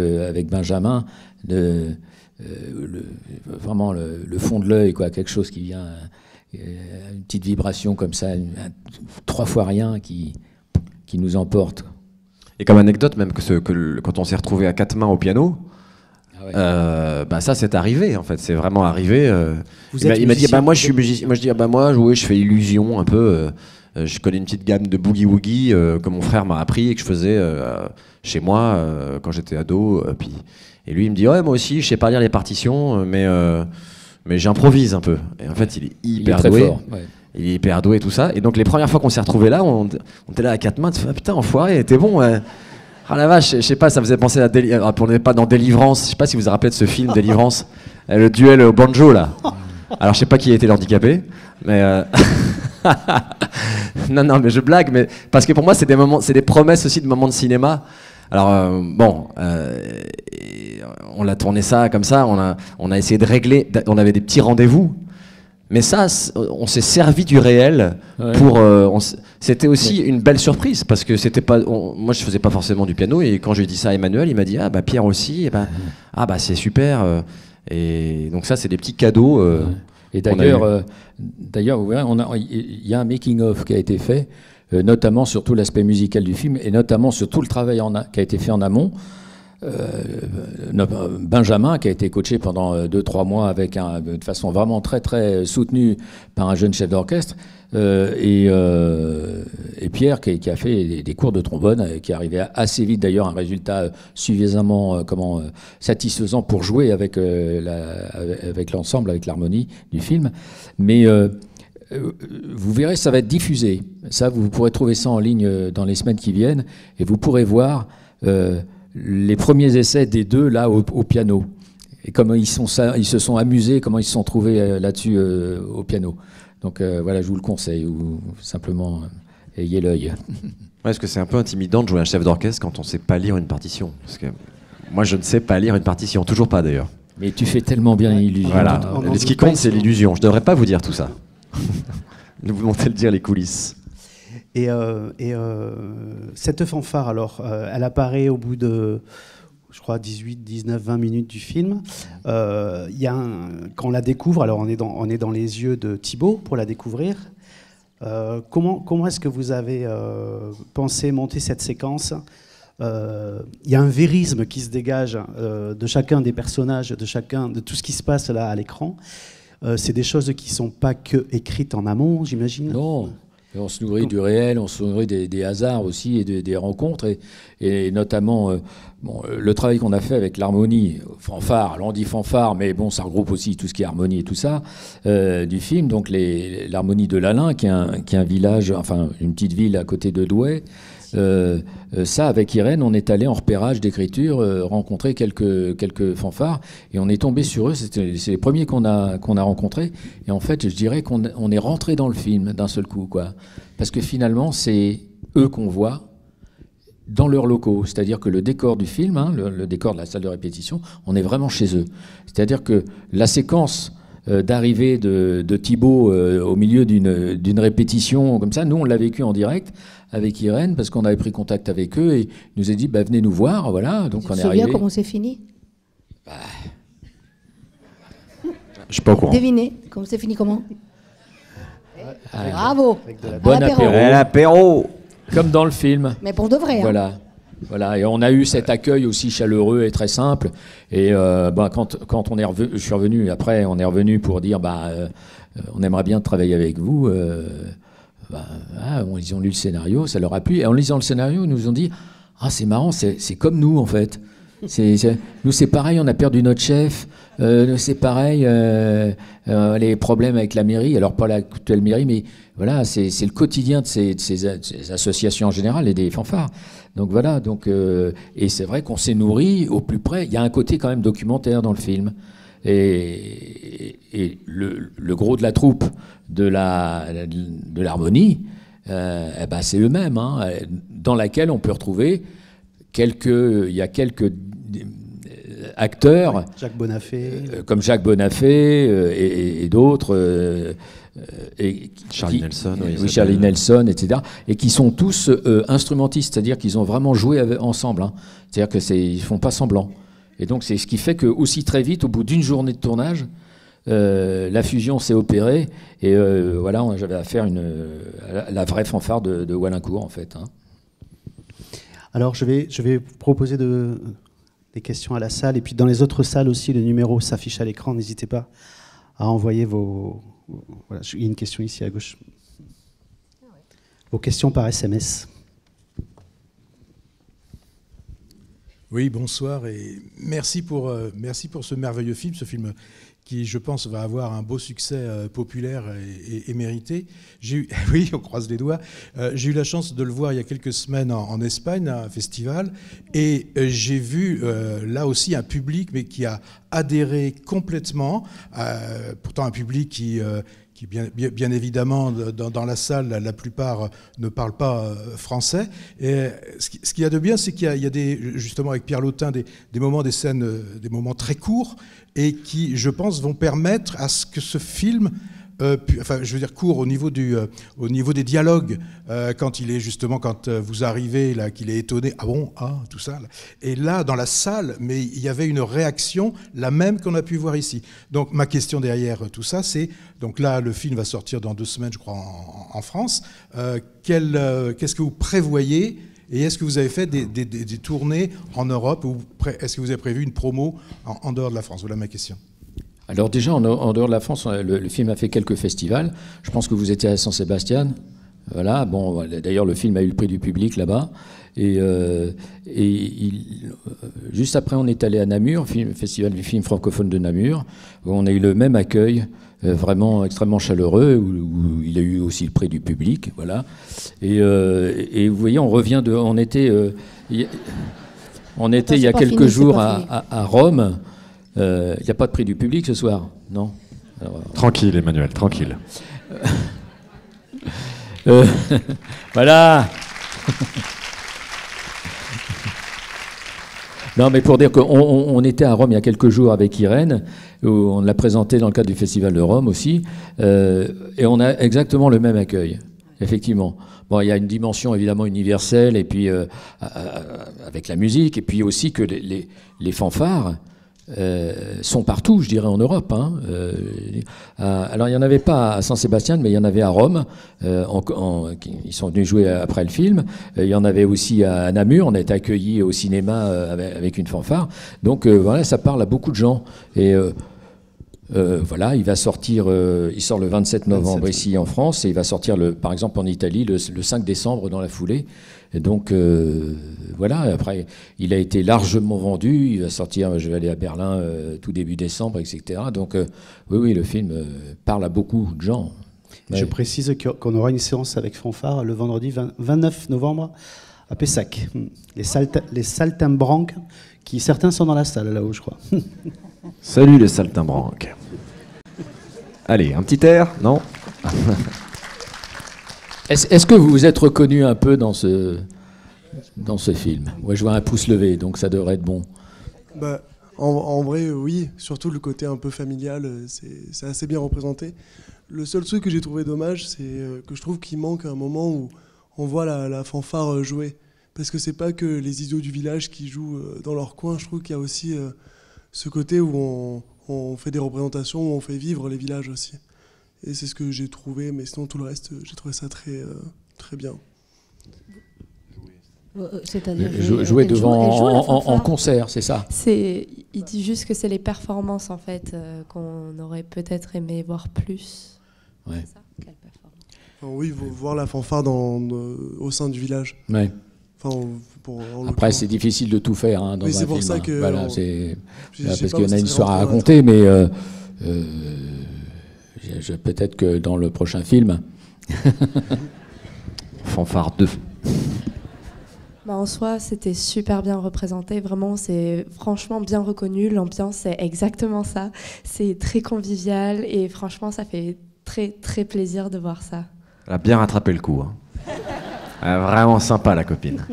Benjamin, vraiment le fond de l'œil, quoi, quelque chose qui vient une petite vibration comme ça, 3 fois rien qui nous emporte. Et comme anecdote, même quand on s'est retrouvé à 4 mains au piano, bah ça c'est arrivé en fait, c'est vraiment arrivé. Il m'a dit bah moi je suis musicien, moi je dis ah bah moi je fais illusion un peu, je connais une petite gamme de boogie woogie que mon frère m'a appris et que je faisais chez moi quand j'étais ado. Et lui il me dit ouais moi aussi je sais pas lire les partitions mais j'improvise un peu. Et en fait il est hyper doué. Fort, ouais. Il est hyper doué et tout ça. Et donc les premières fois qu'on s'est retrouvés là, on était là à 4 mains, tu fais ah putain enfoiré, t'es bon. Ah la vache, je sais pas, ça faisait penser à on n'est pas dans Délivrance, je sais pas si vous vous rappelez de ce film Délivrance, le duel au banjo là. Alors je sais pas qui a été l'handicapé, mais non mais je blague, mais parce que pour moi c'est des moments, c'est des promesses aussi de moments de cinéma. Alors on a tourné ça comme ça, on a essayé de régler, on avait des petits rendez-vous. Mais ça, on s'est servi du réel pour. C'était aussi une belle surprise parce que c'était pas. Moi, je faisais pas forcément du piano et quand j'ai dit ça à Emmanuel, il m'a dit ah bah Pierre aussi. Et bah, ah bah c'est super. Et donc ça, c'est des petits cadeaux. Et d'ailleurs, vous verrez, il y a un making of qui a été fait, notamment sur tout l'aspect musical du film et notamment sur tout le travail qui a été fait en amont. Benjamin, qui a été coaché pendant 2-3 mois de façon vraiment très très soutenue par un jeune chef d'orchestre, et Pierre qui a fait des cours de trombone, qui arrivait assez vite d'ailleurs à un résultat suffisamment satisfaisant pour jouer avec l'ensemble, avec l'harmonie du film. Mais vous verrez, ça va être diffusé. Ça, vous pourrez trouver ça en ligne dans les semaines qui viennent, et vous pourrez voir les premiers essais des deux là au piano et comment ils se sont amusés, comment ils se sont trouvés là-dessus au piano. Donc voilà, je vous le conseille, ou simplement ayez l'œil. Ouais, parce que c'est un peu intimidant de jouer un chef d'orchestre quand on ne sait pas lire une partition. Parce que moi, je ne sais pas lire une partition, toujours pas d'ailleurs. Mais tu fais tellement bien l'illusion. Voilà. Ce qui compte, c'est l'illusion. Je ne devrais pas vous dire tout ça. Nous voulons te le dire, les coulisses. Et cette fanfare, alors, elle apparaît au bout de, je crois, 18, 19, 20 minutes du film. Quand on la découvre, alors on est dans les yeux de Thibaut pour la découvrir. Comment est-ce que vous avez pensé monter cette séquence ? Il y a un vérisme qui se dégage de chacun des personnages, de tout ce qui se passe là à l'écran. C'est des choses qui ne sont pas que écrites en amont, j'imagine ? Non. On se nourrit du réel, on se nourrit des hasards aussi et des rencontres, et notamment le travail qu'on a fait avec l'harmonie, fanfare, alors on dit fanfare, mais bon, ça regroupe aussi tout ce qui est harmonie et tout ça, du film, donc l'harmonie de l'Alain, qui est un village, enfin une petite ville à côté de Douai. Ça, avec Irène, on est allé en repérage d'écriture, rencontrer quelques fanfares, et on est tombé sur eux. C'est les premiers qu'on a rencontrés. Et en fait, je dirais qu'on est rentré dans le film d'un seul coup, quoi. Parce que finalement, c'est eux qu'on voit dans leurs locaux. C'est-à-dire que le décor du film, le décor de la salle de répétition, on est vraiment chez eux. C'est-à-dire que la séquence d'arrivée de Thibaut au milieu d'une répétition comme ça, nous, on l'a vécu en direct avec Irène, parce qu'on avait pris contact avec eux et ils nous a dit bah, venez nous voir, voilà. Donc on est arrivé. Tu te souviens comment c'est fini ? Je suis pas au courant. Devinez, comment c'est fini comment ? Bravo. Bon apéro. L'apéro. Comme dans le film. Mais pour de vrai. Voilà. Et on a eu cet accueil aussi chaleureux et très simple. Et quand on est revenu, je suis revenu après, on est revenu pour dire on aimerait bien travailler avec vous. Ils ont lu le scénario, ça leur a plu. Et en lisant le scénario, ils nous ont dit c'est marrant, c'est comme nous en fait. Nous c'est pareil, on a perdu notre chef. C'est pareil, les problèmes avec la mairie. Alors pas l'actuelle mairie, mais voilà, c'est le quotidien de ces associations en général et des fanfares. Donc voilà, et c'est vrai qu'on s'est nourri au plus près. Il y a un côté quand même documentaire dans le film. Et le gros de la troupe de l'harmonie, c'est eux-mêmes, dans laquelle on peut retrouver il y a quelques acteurs, Jacques Bonafé, comme Jacques Bonafé et d'autres, Charlie Nelson, Charlie Nelson, etc., et qui sont tous instrumentistes, c'est-à-dire qu'ils ont vraiment joué ensemble, c'est-à-dire qu'ils font pas semblant. Et donc c'est ce qui fait que aussi très vite, au bout d'une journée de tournage, la fusion s'est opérée et voilà, j'avais à faire la vraie fanfare de Wallincourt en fait. Hein. Alors je vais vous proposer des questions à la salle et puis dans les autres salles aussi, le numéro s'affiche à l'écran. N'hésitez pas à envoyer voilà, il y a une question ici à gauche. Vos questions par SMS. Oui, bonsoir et merci pour ce merveilleux film, ce film qui, je pense, va avoir un beau succès populaire et mérité. Oui, on croise les doigts. J'ai eu la chance de le voir il y a quelques semaines en Espagne, à un festival, et j'ai vu là aussi un public, mais qui a adhéré complètement, pourtant un public qui bien évidemment, dans la salle, la plupart ne parlent pas français. Et ce qu'il y a de bien, c'est qu'il y a justement avec Pierre Lautin, des moments, des scènes, des moments très courts, et qui, je pense, vont permettre à ce que ce film, enfin, je veux dire court au niveau des dialogues, quand vous arrivez, là, qu'il est étonné, ah bon, ah, tout ça. Là. Et là, dans la salle, mais il y avait une réaction, la même qu'on a pu voir ici. Donc, ma question derrière tout ça, c'est, donc là, le film va sortir dans 2 semaines, je crois, en France. Qu'est-ce que vous prévoyez? Et est-ce que vous avez fait des tournées en Europe, ou est-ce que vous avez prévu une promo en dehors de la France? Voilà ma question. Alors déjà, en dehors de la France, le film a fait quelques festivals. Je pense que vous étiez à San-Sébastien. Voilà. Bon, d'ailleurs, le film a eu le prix du public là-bas. Et juste après, on est allé à Namur, festival du film francophone de Namur, où on a eu le même accueil, vraiment extrêmement chaleureux, où il a eu aussi le prix du public. Voilà. Et vous voyez, on était il y a quelques jours à Rome. Il n'y a pas de prix du public ce soir, non? Alors, tranquille, Emmanuel, tranquille. Voilà. Non, mais pour dire qu'on était à Rome il y a quelques jours avec Irène, où on l'a présenté dans le cadre du Festival de Rome aussi, et on a exactement le même accueil, effectivement. Bon, il y a une dimension évidemment universelle, et puis avec la musique, et puis aussi que les fanfares sont partout, je dirais, en Europe. Hein. Alors, il n'y en avait pas à San-Sébastien, mais il y en avait à Rome. Ils sont venus jouer après le film. Il y en avait aussi à Namur. On a été accueillis au cinéma avec une fanfare. Donc, voilà, ça parle à beaucoup de gens. Et voilà, il sort le 27 novembre ici en France, et il va sortir, par exemple, en Italie, le 5 décembre dans la foulée. Et donc, voilà, après, il a été largement vendu. Il va sortir, je vais aller à Berlin tout début décembre, etc. Donc, oui, le film parle à beaucoup de gens. Ouais. Je précise qu'on aura une séance avec fanfare le vendredi 29 novembre à Pessac. Les saltimbanques, qui certains sont dans la salle là-haut, je crois. Salut les saltimbanques. Allez, un petit air, non? Est-ce que vous vous êtes reconnu un peu dans ce film? Ouais, je vois un pouce levé, donc ça devrait être bon. Bah, en vrai, oui. Surtout le côté un peu familial, c'est assez bien représenté. Le seul truc que j'ai trouvé dommage, c'est que je trouve qu'il manque un moment où on voit la fanfare jouer. Parce que c'est pas que les idiots du village qui jouent dans leur coin. Je trouve qu'il y a aussi ce côté où on fait des représentations, où on fait vivre les villages aussi. Et c'est ce que j'ai trouvé, mais sinon tout le reste, j'ai trouvé ça très, très bien. C'est-à-dire jouer devant en concert, c'est ça? Il dit juste que c'est les performances en fait qu'on aurait peut-être aimé voir plus. Ouais. C'est ça? Quelle performance? Enfin, oui, voir la fanfare au sein du village. Ouais. Enfin, après, c'est difficile de tout faire dans un film. C'est pour ça que voilà, parce qu'il y en a une histoire à raconter, mais peut-être que dans le prochain film. Fanfare 2. Bah en soi, c'était super bien représenté. Vraiment, c'est franchement bien reconnu. L'ambiance, c'est exactement ça. C'est très convivial et franchement, ça fait très, très plaisir de voir ça. Elle a bien rattrapé le coup. Hein. Elle est vraiment sympa, la copine.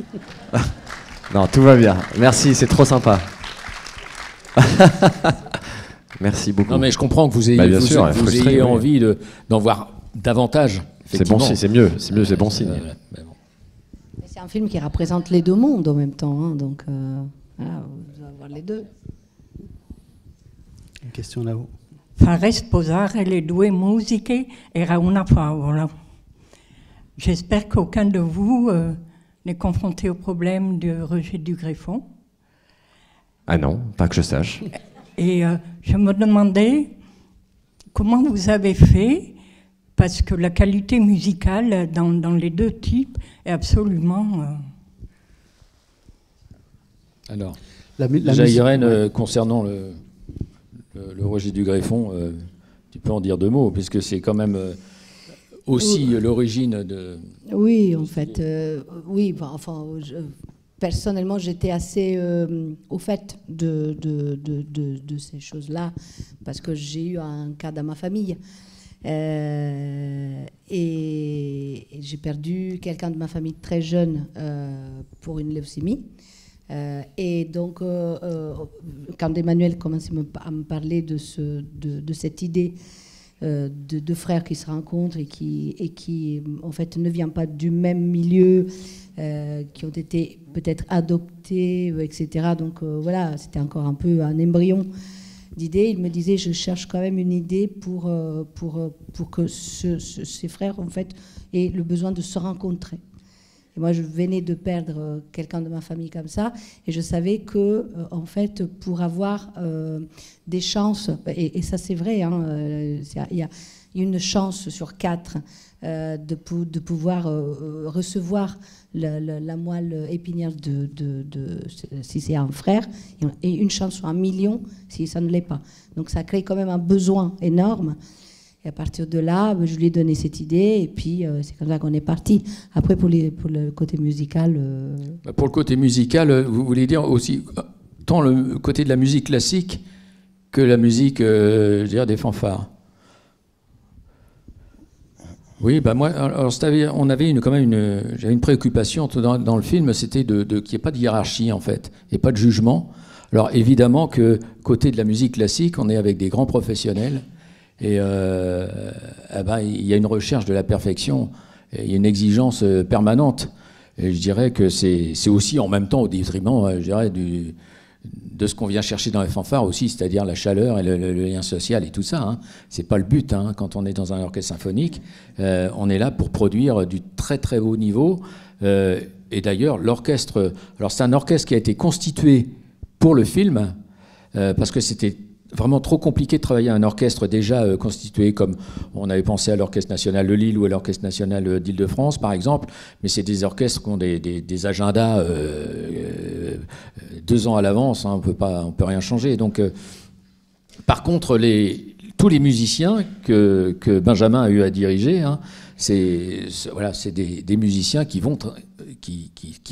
Non, tout va bien. Merci, c'est trop sympa. Merci beaucoup. Non, mais je comprends que vous ayez envie d'en voir davantage. C'est bon, c'est mieux, c'est bon signe. C'est un film qui représente les deux mondes en même temps, hein, donc voilà, vous allez voir les deux. Une question là-haut. fare sposare le due musiche era una favola. J'espère qu'aucun de vous n'est confronté au problème de rejet du greffon. Ah non, pas que je sache. Et je me demandais comment vous avez fait, parce que la qualité musicale dans les deux types est absolument... Alors, la déjà, musique, Irène, ouais. concernant le rejet du greffon, tu peux en dire deux mots, puisque c'est quand même aussi l'origine de... Oui, en fait, oui. Enfin, personnellement, j'étais assez au fait de ces choses-là, parce que j'ai eu un cas dans ma famille. Et j'ai perdu quelqu'un de ma famille très jeune pour une leucémie. Et donc, quand Emmanuel commençait à me parler de cette idée de frères qui se rencontrent et qui, en fait, ne viennent pas du même milieu, qui ont été peut-être adoptés, etc. Donc, voilà, c'était encore un peu un embryon d'idée. Il me disait, je cherche quand même une idée pour que ces frères, en fait, aient le besoin de se rencontrer. Et moi, je venais de perdre quelqu'un de ma famille comme ça, et je savais que, en fait, pour avoir des chances, et ça c'est vrai, hein, il y a une chance sur 4 de pouvoir recevoir la moelle épinière si c'est un frère, et une chance sur 1 million si ça ne l'est pas. Donc ça crée quand même un besoin énorme. Et à partir de là, je lui ai donné cette idée, et puis c'est comme ça qu'on est parti. Après, pour le côté musical... Pour le côté musical, vous voulez dire aussi tant le côté de la musique classique que la musique, je dirais, des fanfares. Oui, bah moi, alors on avait j'avais une préoccupation dans le film, c'était qu'il n'y ait pas de hiérarchie en fait, et pas de jugement. Alors évidemment que côté de la musique classique, on est avec des grands professionnels. Et il y a une recherche de la perfection, il y a une exigence permanente. Et je dirais que c'est aussi en même temps au détriment, je dirais, de ce qu'on vient chercher dans les fanfares aussi, c'est-à-dire la chaleur et le lien social et tout ça. Hein. C'est pas le but, hein, quand on est dans un orchestre symphonique. On est là pour produire du très très haut niveau. Et d'ailleurs, l'orchestre... Alors c'est un orchestre qui a été constitué pour le film, parce que c'était vraiment trop compliqué de travailler à un orchestre déjà constitué, comme on avait pensé à l'Orchestre National de Lille ou à l'Orchestre National d'Île-de-France, par exemple, mais c'est des orchestres qui ont des agendas 2 ans à l'avance, hein, on peut rien changer. Donc, par contre, tous les musiciens que Benjamin a eu à diriger, hein, c'est des musiciens qui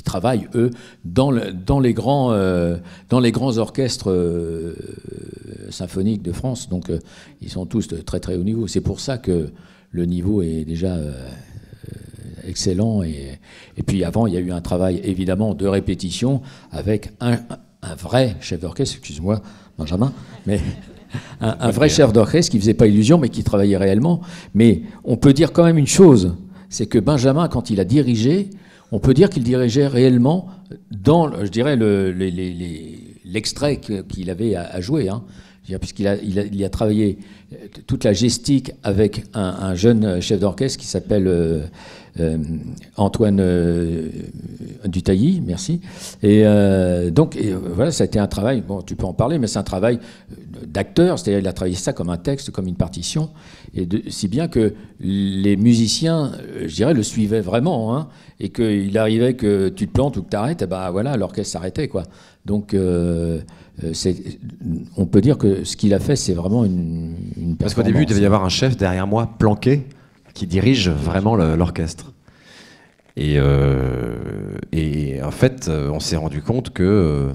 travaillent, eux, dans les grands orchestres symphoniques de France. Donc, ils sont tous de très très haut niveau. C'est pour ça que le niveau est déjà excellent. Et puis avant, il y a eu un travail, évidemment, de répétition avec un vrai chef d'orchestre, excuse-moi, Benjamin, mais... Un vrai chef d'orchestre qui ne faisait pas illusion, mais qui travaillait réellement. Mais on peut dire quand même une chose, c'est que Benjamin, quand il a dirigé, on peut dire qu'il dirigeait réellement dans, je dirais, l'extrait qu'il avait à jouer, hein. Puisqu'il a travaillé toute la gestique avec un jeune chef d'orchestre qui s'appelle Antoine Dutailly, merci. Et donc, voilà, ça a été un travail, bon, tu peux en parler, mais c'est un travail d'acteur, c'est-à-dire il a travaillé ça comme un texte, comme une partition, et si bien que les musiciens, je dirais, le suivaient vraiment, hein, et qu'il arrivait que tu te plantes ou que tu arrêtes, et ben voilà, l'orchestre s'arrêtait, quoi. Donc, on peut dire que ce qu'il a fait, c'est vraiment une performance. Parce qu'au début, il devait y avoir un chef derrière moi, planqué, qui dirige vraiment l'orchestre. Et en fait, on s'est rendu compte que,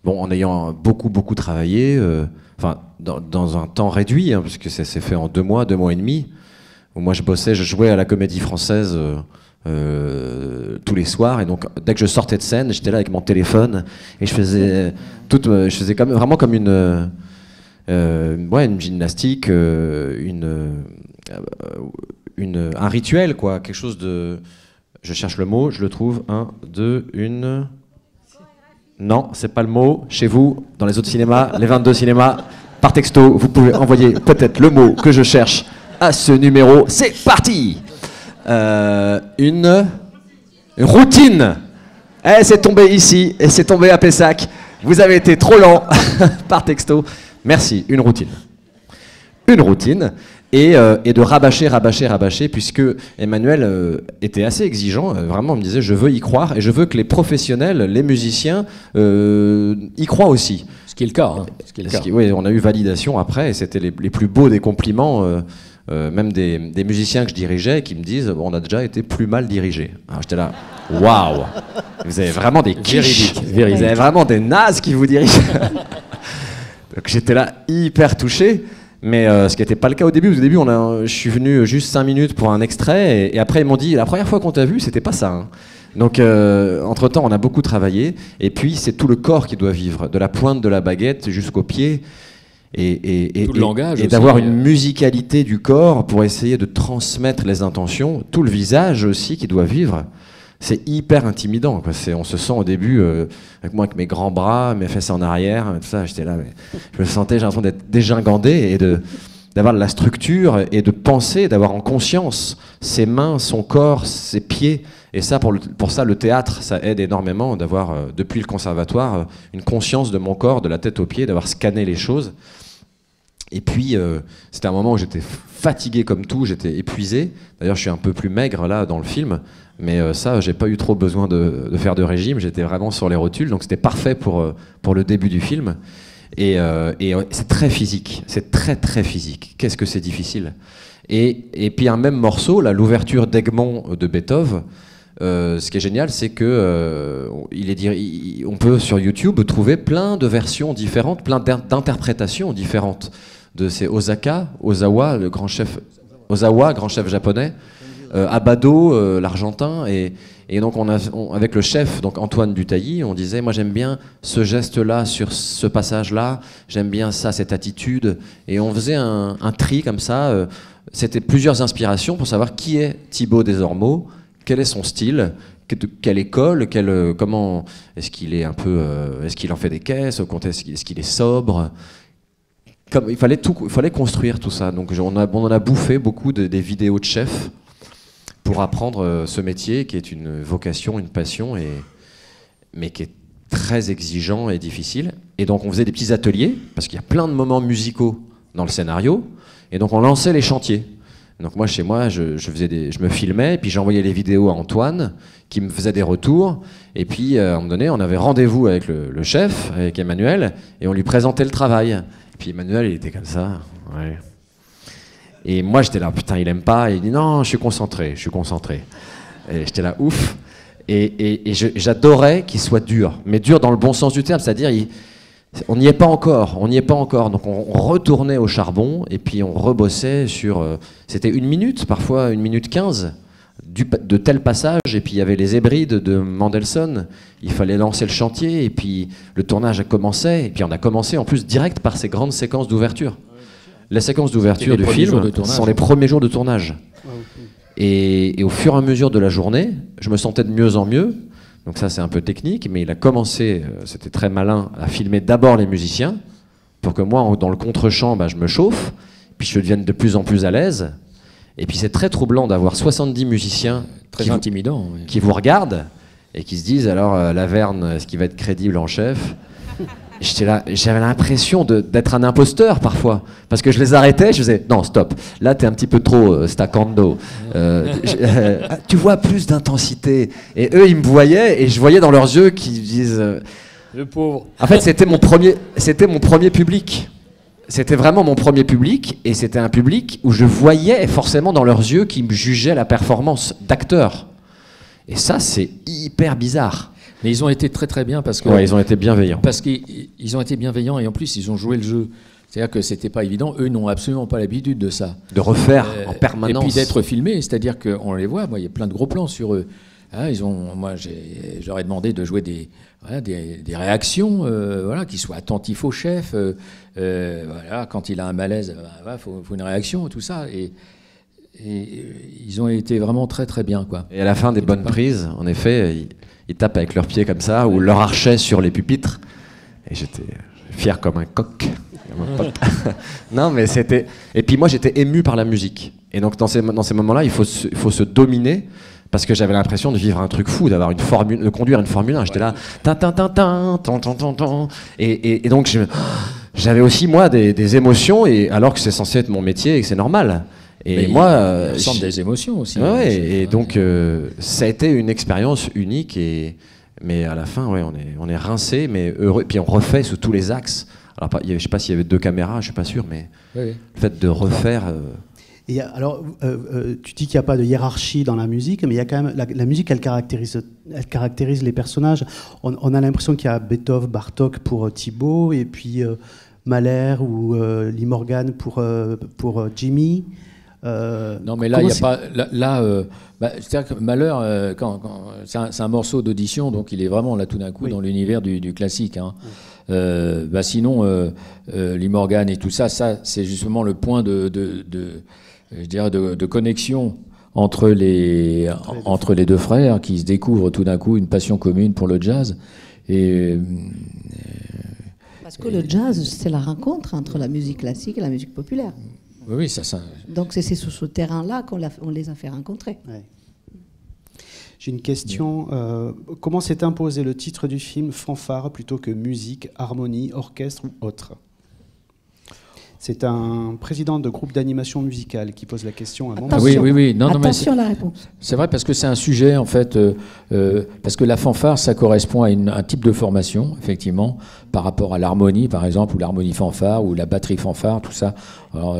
en ayant beaucoup travaillé, dans un temps réduit, hein, puisque ça s'est fait en 2 mois et demi, où moi je jouais à la Comédie Française tous les soirs, et donc dès que je sortais de scène, j'étais là avec mon téléphone et je faisais vraiment comme une gymnastique, un rituel, quoi, quelque chose de... Je cherche le mot, je le trouve. 1, 2, 1... Non, c'est pas le mot. Chez vous, dans les autres cinémas, les 22 cinémas, Par texto, vous pouvez envoyer peut-être le mot que je cherche à ce numéro. C'est parti. Une routine. Eh, c'est tombé ici et c'est tombé à Pessac. Vous avez été trop lent par texto. Merci, une routine. Une routine. Et de rabâcher, puisque Emmanuel était assez exigeant, vraiment il me disait je veux y croire et je veux que les professionnels, les musiciens y croient aussi. Ce qui est le cas. Hein. Oui, on a eu validation après et c'était les plus beaux des compliments, même des musiciens que je dirigeais qui me disent on a déjà été plus mal dirigés. Alors j'étais là, waouh, vous avez vraiment des quiches, vous avez vraiment des nazes qui vous dirigent. Donc j'étais là hyper touché. Mais ce qui n'était pas le cas au début. Au début, je suis venu juste 5 minutes pour un extrait et après ils m'ont dit la première fois qu'on t'a vu, c'était pas ça. Hein. Donc entre-temps, on a beaucoup travaillé et puis c'est tout le corps qui doit vivre, de la pointe de la baguette jusqu'au pied et tout le langage et d'avoir une musicalité du corps pour essayer de transmettre les intentions, tout le visage aussi qui doit vivre. C'est hyper intimidant, quoi. On se sent au début, avec moi avec mes grands bras, mes fesses en arrière, tout ça, j'étais là, je me sentais, j'ai l'impression d'être dégingandé et d'avoir de la structure et de penser, d'avoir en conscience ses mains, son corps, ses pieds. Et ça, pour ça, le théâtre, ça aide énormément d'avoir, depuis le conservatoire, une conscience de mon corps, de la tête aux pieds, d'avoir scanné les choses. Et puis, c'était un moment où j'étais fatigué comme tout, j'étais épuisé. D'ailleurs, je suis un peu plus maigre là dans le film. Mais ça, j'ai pas eu trop besoin de faire de régime, j'étais vraiment sur les rotules, donc c'était parfait pour le début du film. Et c'est très physique, c'est très très physique. Qu'est-ce que c'est difficile. Et puis un même morceau, là, l'ouverture d'Egmont de Beethoven, ce qui est génial, c'est que on peut sur YouTube trouver plein de versions différentes, plein d'interprétations différentes de ces Ozawa, grand chef japonais. Abado, l'Argentin, et donc avec le chef, donc Antoine Dutailly, on disait moi j'aime bien ce geste-là sur ce passage-là, j'aime bien ça, cette attitude, et on faisait un tri comme ça. C'était plusieurs inspirations pour savoir qui est Thibaut Desormeaux, quel est son style, quelle école, comment est-ce qu'il est un peu, est-ce qu'il en fait des caisses, est-ce qu'il est sobre. Il fallait construire tout ça. Donc on en a bouffé beaucoup des vidéos de chefs pour apprendre ce métier qui est une vocation, une passion, mais qui est très exigeant et difficile. Et donc on faisait des petits ateliers, parce qu'il y a plein de moments musicaux dans le scénario, et donc on lançait les chantiers. Donc moi, chez moi, je me filmais, et puis j'envoyais les vidéos à Antoine, qui me faisait des retours, et puis à un moment donné, on avait rendez-vous avec le chef, avec Emmanuel, et on lui présentait le travail. Et puis Emmanuel, il était comme ça, ouais. Et moi, j'étais là, putain, il aime pas. Et il dit, non, je suis concentré. Et j'étais là, ouf. Et j'adorais qu'il soit dur. Mais dur dans le bon sens du terme. C'est-à-dire, on n'y est pas encore. Donc, on retournait au charbon. Et puis, on rebossait sur... c'était 1 minute, parfois 1 minute 15, de tel passage. Et puis, il y avait les Hébrides de Mendelssohn. Il fallait lancer le chantier. Et puis, le tournage a commencé. Et puis, on a commencé, en plus, direct par ces grandes séquences d'ouverture. Les séquences d'ouverture du film sont les premiers jours de tournage. Et au fur et à mesure de la journée, je me sentais de mieux en mieux. Donc ça, c'est un peu technique, mais il a commencé, c'était très malin, à filmer d'abord les musiciens, pour que moi, dans le contre-champ, je me chauffe, puis je devienne de plus en plus à l'aise. Et puis c'est très troublant d'avoir 70 musiciens qui vous regardent et qui se disent, alors, Laverne, est-ce qu'il va être crédible en chef ? J'étais là, j'avais l'impression d'être un imposteur parfois, parce que je les arrêtais, je faisais non stop, là t'es un petit peu trop staccando, tu vois plus d'intensité, et eux ils me voyaient et je voyais dans leurs yeux qu'ils disent le pauvre. En fait c'était mon premier public, c'était vraiment mon premier public, et c'était un public où je voyais forcément dans leurs yeux qu'ils me jugeaient la performance d'acteur, et ça c'est hyper bizarre. Mais ils ont été très très bien parce que... Ouais, ils ont été bienveillants. Parce qu'ils ont été bienveillants et en plus ils ont joué le jeu. C'est-à-dire que c'était pas évident. Eux n'ont absolument pas l'habitude de ça. De refaire en permanence. Et puis d'être filmés, c'est-à-dire qu'on les voit. Il y a plein de gros plans sur eux. Hein, moi, j'aurais demandé de jouer des réactions, qui soient attentifs au chef. Quand il a un malaise, faut une réaction, tout ça. Et ils ont été vraiment très très bien, quoi. Et à la fin des bonnes prises, en effet, ils tapent avec leurs pieds comme ça, ou leur archet sur les pupitres. Et j'étais fier comme un coq. Non, mais c'était. Et puis moi, j'étais ému par la musique. Et donc, dans ces moments-là, il faut se dominer. Parce que j'avais l'impression de vivre un truc fou, de conduire une Formule 1. J'étais là, et donc j'avais aussi moi des émotions, et alors que c'est censé être mon métier et que c'est normal. Et mais moi, il ressemble des émotions aussi. Ouais, et donc ça a été une expérience unique. Mais à la fin, ouais, on est rincé, mais heureux. Puis on refait sous tous les axes. Alors, je sais pas s'il y avait 2 caméras, je suis pas sûr, mais le fait de refaire. Et alors, tu dis qu'il n'y a pas de hiérarchie dans la musique, mais il y a quand même la musique, elle caractérise les personnages. On a l'impression qu'il y a Beethoven, Bartók pour Thibaut, et puis Mahler ou Lee Morgan pour Jimmy. Non, mais là, il n'y a pas. C'est-à-dire que Mahler, c'est un morceau d'audition, donc il est vraiment là tout d'un coup dans l'univers du classique. Hein. Sinon, Lee Morgan et tout ça, c'est justement le point de connexion entre les 2 frères qui se découvrent tout d'un coup une passion commune pour le jazz. Parce que le jazz, c'est la rencontre entre la musique classique et la musique populaire. Oui, ça. Donc c'est sur ce terrain-là qu'on les a fait rencontrer. Ouais. J'ai une question. Comment s'est imposé le titre du film fanfare plutôt que musique, harmonie, orchestre ou autre? C'est un président de groupe d'animation musicale qui pose la question à mon Attention, oui. Non, attention à la réponse. C'est vrai parce que c'est un sujet, en fait, parce que la fanfare, ça correspond à un type de formation, effectivement, par rapport à l'harmonie, par exemple, ou l'harmonie fanfare, ou la batterie fanfare, tout ça. Alors,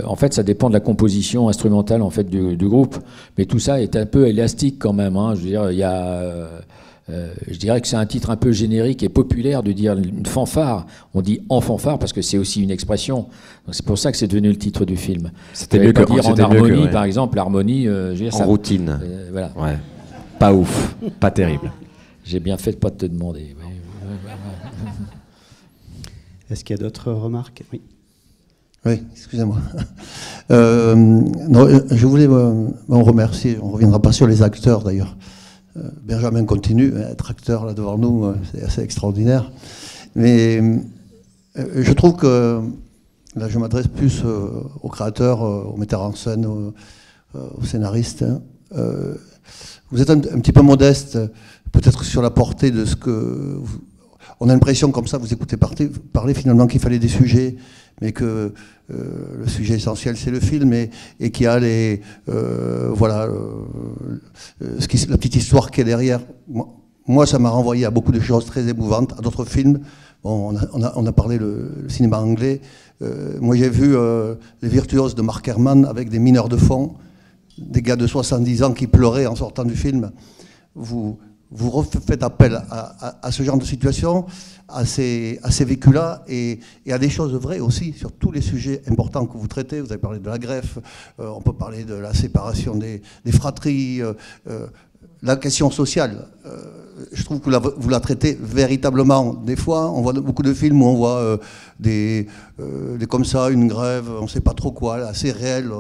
en fait, ça dépend de la composition instrumentale, en fait, du groupe. Mais tout ça est un peu élastique quand même. Hein. Je veux dire, il y a... je dirais que c'est un titre un peu générique et populaire de dire une fanfare. On dit en fanfare parce que c'est aussi une expression. Donc c'est pour ça que c'est devenu le titre du film. C'était mieux que dire en harmonie, par exemple. L'harmonie, en routine. Voilà. Ouais. Pas ouf, pas terrible. J'ai bien fait de pas te demander. Est-ce qu'il y a d'autres remarques? Oui. Oui, excusez-moi. Non, je voulais on remercier. On reviendra pas sur les acteurs d'ailleurs. Benjamin continue, être acteur là devant nous, c'est assez extraordinaire. Mais je trouve que, là je m'adresse plus aux créateurs, aux metteurs en scène, aux scénaristes. Vous êtes un petit peu modeste, peut-être sur la portée de ce que... On a l'impression comme ça, vous écoutez parler finalement qu'il fallait des sujets, mais que le sujet essentiel c'est le film et qu'il y a la petite histoire qui est derrière. Moi, ça m'a renvoyé à beaucoup de choses très émouvantes, à d'autres films. Bon, on a parlé le cinéma anglais. Moi, j'ai vu Les Virtuoses de Mark Herman avec des mineurs de fond, des gars de 70 ans qui pleuraient en sortant du film. Vous faites appel à ce genre de situation, à ces vécus-là et à des choses vraies aussi sur tous les sujets importants que vous traitez. Vous avez parlé de la greffe, on peut parler de la séparation des fratries, la question sociale. Je trouve que vous la traitez véritablement. Des fois, on voit beaucoup de films où on voit des comme ça, une grève, on ne sait pas trop quoi, assez réel.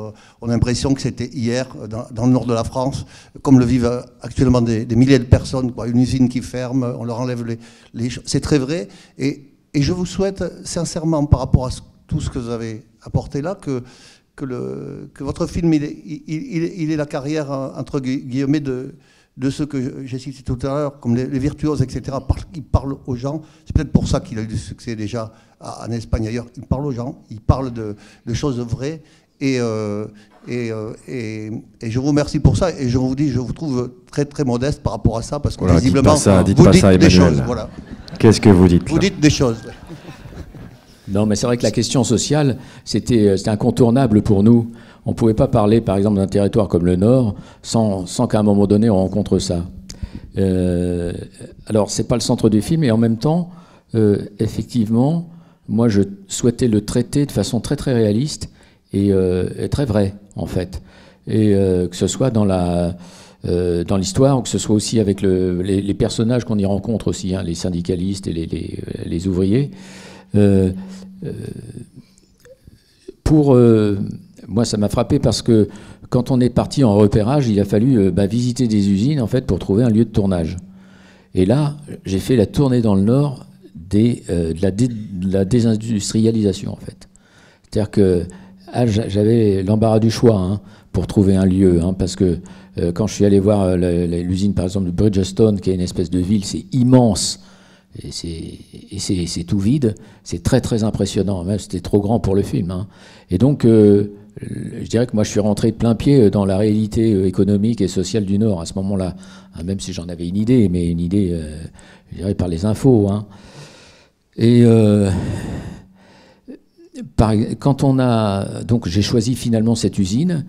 On a l'impression que c'était hier, dans le nord de la France, comme le vivent actuellement des milliers de personnes, quoi, une usine qui ferme, on leur enlève les choses. C'est très vrai. Et je vous souhaite sincèrement, par rapport à tout ce que vous avez apporté là, que votre film, il est la carrière, entre guillemets, de ceux que j'ai cités tout à l'heure, comme les virtuoses, etc., qui parlent aux gens. C'est peut-être pour ça qu'il a eu du succès déjà en Espagne ailleurs. Il parle aux gens, il parle de choses vraies. Et je vous remercie pour ça. Et je vous dis, je vous trouve très très modeste par rapport à ça, parce que visiblement, vous dites des choses. Voilà. Qu'est-ce que vous dites? Vous dites des choses. Non, mais c'est vrai que la question sociale, c'était incontournable pour nous. On ne pouvait pas parler, par exemple, d'un territoire comme le Nord sans qu'à un moment donné, on rencontre ça. Alors, ce n'est pas le centre du film, et en même temps, effectivement, moi, je souhaitais le traiter de façon très, très réaliste et très vraie, en fait. Et que ce soit dans l'histoire, ou que ce soit aussi avec les personnages qu'on y rencontre aussi, hein, les syndicalistes et les ouvriers. Moi, ça m'a frappé parce que quand on est parti en repérage, il a fallu visiter des usines en fait pour trouver un lieu de tournage. Et là, j'ai fait la tournée dans le Nord de la désindustrialisation, en fait. C'est-à-dire que j'avais l'embarras du choix, hein, pour trouver un lieu, hein, parce que quand je suis allé voir l'usine, par exemple, de Bridgestone, qui est une espèce de ville, c'est immense, et c'est tout vide, c'est très très impressionnant, même c'était trop grand pour le film, hein. Et donc, je dirais que moi je suis rentré de plein pied dans la réalité économique et sociale du Nord à ce moment-là, hein, même si j'en avais une idée, mais une idée, je dirais, par les infos, hein. Et quand on a... Donc j'ai choisi finalement cette usine,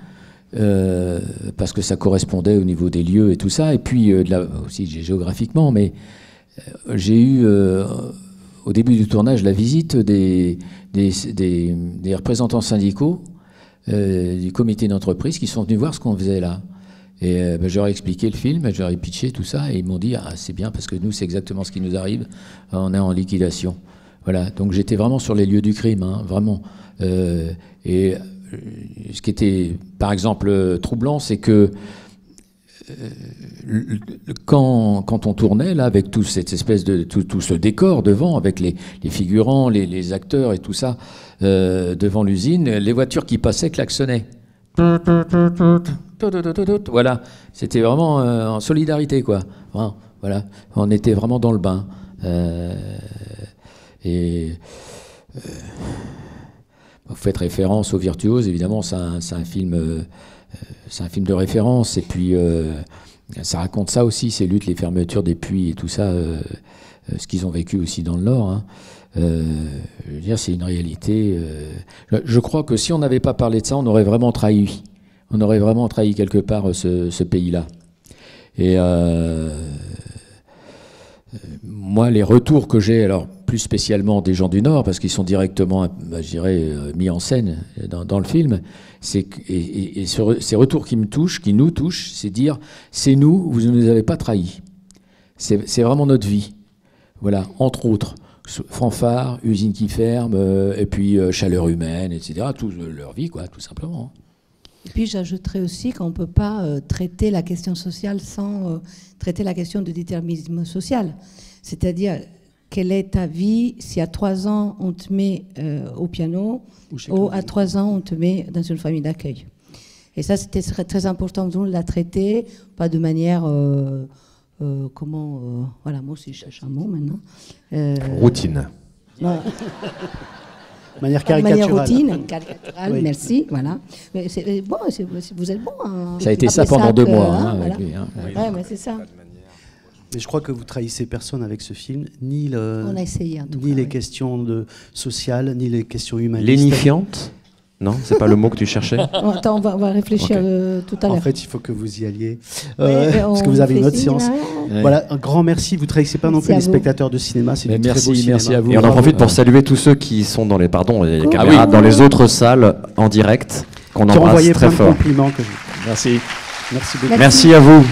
parce que ça correspondait au niveau des lieux et tout ça, et puis aussi géographiquement, mais j'ai eu au début du tournage la visite des représentants syndicaux du comité d'entreprise qui sont venus voir ce qu'on faisait là. Et je leur ai expliqué le film, je leur ai pitché tout ça, et ils m'ont dit « Ah, c'est bien, parce que nous, c'est exactement ce qui nous arrive, on est en liquidation. » Voilà, donc j'étais vraiment sur les lieux du crime, hein, vraiment. Et ce qui était, par exemple, troublant, c'est que quand on tournait, là, avec toute cette espèce de... tout ce décor devant, avec les figurants, les acteurs et tout ça, devant l'usine, les voitures qui passaient klaxonnaient. Voilà, c'était vraiment en solidarité, quoi. Voilà, on était vraiment dans le bain. Vous faites référence aux Virtuoses, évidemment, c'est un film de référence, et puis ça raconte ça aussi, ces luttes, les fermetures des puits et tout ça, ce qu'ils ont vécu aussi dans le Nord, hein. Je veux dire, c'est une réalité. Je crois que si on n'avait pas parlé de ça, on aurait vraiment trahi. On aurait vraiment trahi quelque part ce pays-là. Et moi, les retours que j'ai, alors plus spécialement des gens du Nord, parce qu'ils sont directement, je dirais, mis en scène dans le film, ces retours qui me touchent, qui nous touchent, c'est dire, c'est nous, vous ne nous avez pas trahis. C'est vraiment notre vie. Voilà, entre autres, fanfare, usine qui ferme, et puis chaleur humaine, etc. Toute leur vie, quoi, tout simplement. Et puis j'ajouterais aussi qu'on ne peut pas traiter la question sociale sans traiter la question du déterminisme social. C'est-à-dire, quelle est ta vie si à 3 ans on te met au piano ou à 3 ans on te met dans une famille d'accueil. Et ça, c'était très important de la traiter, pas de manière... voilà, moi aussi je cherche un mot maintenant. Routine. Voilà. Manière caricaturale. De manière routine, caricaturale, oui. Merci, voilà. Mais bon, vous êtes bon. Hein, ça a été ça pendant 2 mois. Hein, voilà. avec lui, hein. Ouais, mais c'est ça. Mais je crois que vous trahissez personne avec ce film, ni les questions sociales, ni les questions humanistes. Lénifiante ? Non, c'est pas le mot que tu cherchais. Attends, on va réfléchir tout à l'heure. En fait, il faut que vous y alliez, parce que vous avez une autre séance. Ouais. Voilà, un grand merci. Vous trahissez pas non plus les spectateurs de cinéma. C'est du très beau cinéma. Merci à vous. Et on en profite pour saluer tous ceux qui sont dans les caméras, dans les autres salles en direct, qu'on embrasse très fort. Compliments que merci. Merci beaucoup. Merci à vous.